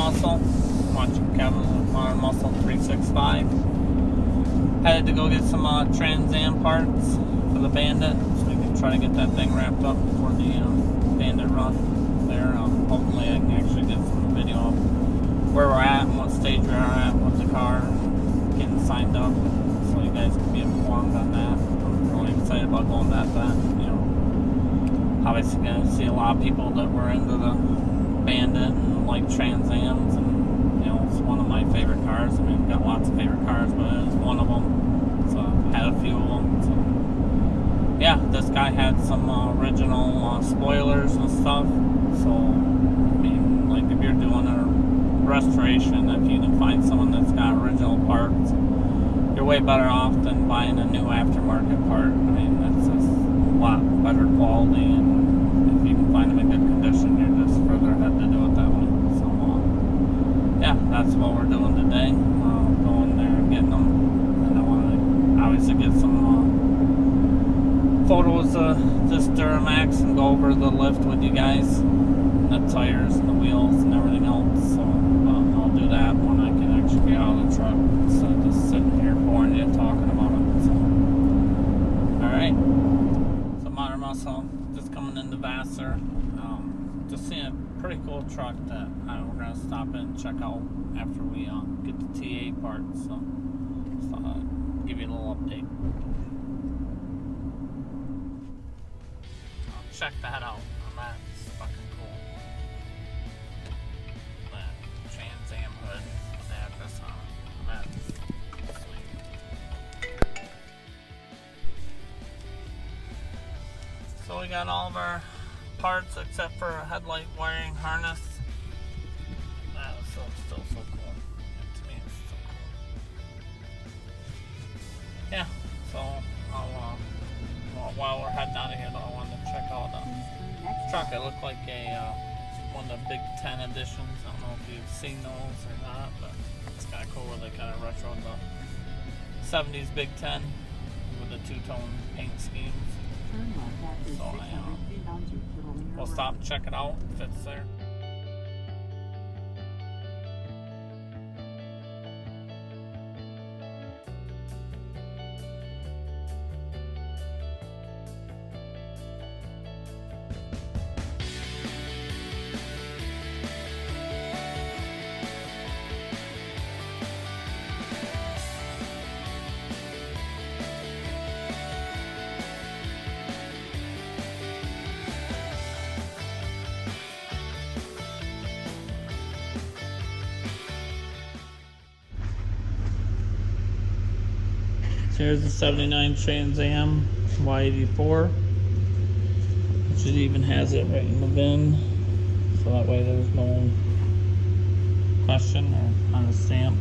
Muscle. Watching Kevin with Modern Muscle 365. Headed to go get some Trans Am parts for the Bandit, so we can try to get that thing wrapped up for the Bandit run there. Hopefully I can actually get some video of where we're at and what stage we are at with the car, getting signed up, so you guys can be informed on that. I'm really excited about going that event. Obviously gonna see a lot of people that were into the Bandit and like Trans Ams, and it's one of my favorite cars. I mean, I've got lots of favorite cars, but it's one of them. So had a few of them. So yeah, this guy had some original spoilers and stuff. So I mean, like if you're doing a restoration, if you can find someone that's got original parts, you're way better off than buying a new aftermarket part. I mean, that's just a lot better quality, and if you can find them in good condition, you're just further ahead to do it that way. So yeah, that's what we're doing today. Going there and getting them, and I want to obviously get some photos of this Duramax and go over the lift with you guys, the tires and the wheels and everything else. So I'll do that when I can actually get out of the truck instead of just sitting here boring you talking about it. So alright, so Modern Muscle just coming into Vassar. Just seeing a pretty cool truck that we're going to stop in and check out after we get the TA parts. So just thought I'd give you a little update. Check that out. That's fucking cool. That Trans Am hood with the address on it. That's sweet. So we got all of our parts except for a headlight wiring harness. That is still so cool. To me, it's so cool. Yeah, so while we're heading out of here, though, I wanted to check out the truck. It looked like one of the Big 10 editions. I don't know if you've seen those or not, but it's kind of cool where they kind of retro the 70s Big 10 with the two-tone paint schemes. So we'll stop and check it out if it's there. Here's the 79 Trans Am Y84, which it even has it right in the VIN, so that way there's no question or on a stamp.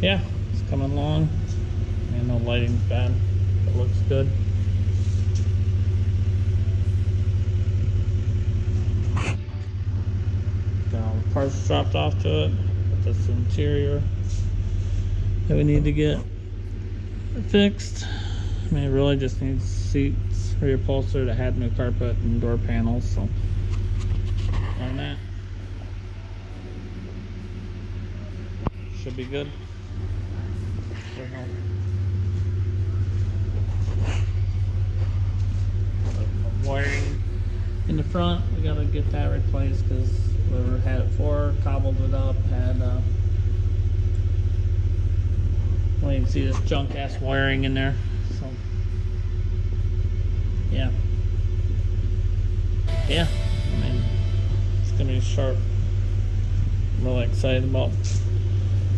Yeah, it's coming along. And no lighting's bad. It looks good. Got all the parts dropped off to it. But this interior that we need to get fixed. I mean, it really just needs seats, rear upholstery that had new carpet and door panels. So on that, should be good. Wiring in the front, we gotta get that replaced because whoever had it for cobbled it up, had well, you can see this junk ass wiring in there. So yeah, I mean, it's gonna be sharp. I'm really excited about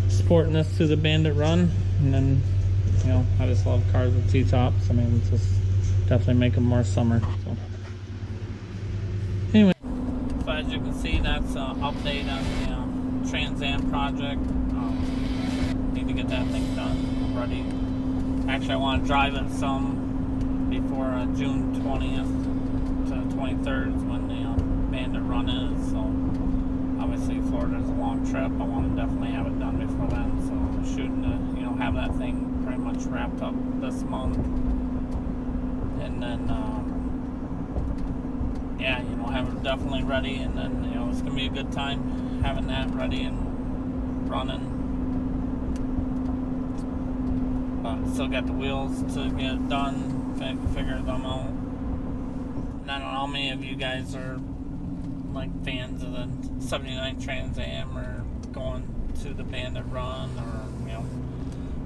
supporting this through the Bandit run, and then I just love cars with T-tops. I mean, it's just definitely make them more summer. So anyway, so as you can see, that's an update on the Trans Am project. Need to get that thing done ready. Actually, I want to drive it some before June 20th to 23rd is when the Bandit run is. So obviously Florida's a long trip. I want to definitely have it done before then. So I'm shooting to have that thing pretty much wrapped up this month, and then yeah, have it definitely ready, and then it's gonna be a good time having that ready and running. But still got the wheels to get done, figure them out. And I don't know how many of you guys are like fans of the 79 Trans Am or going to the Bandit run, or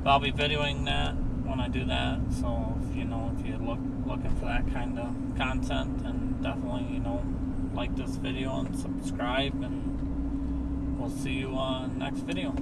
but I'll be videoing that when I do that. So if you're looking for that kind of content, then definitely like this video and subscribe, and we'll see you on next video.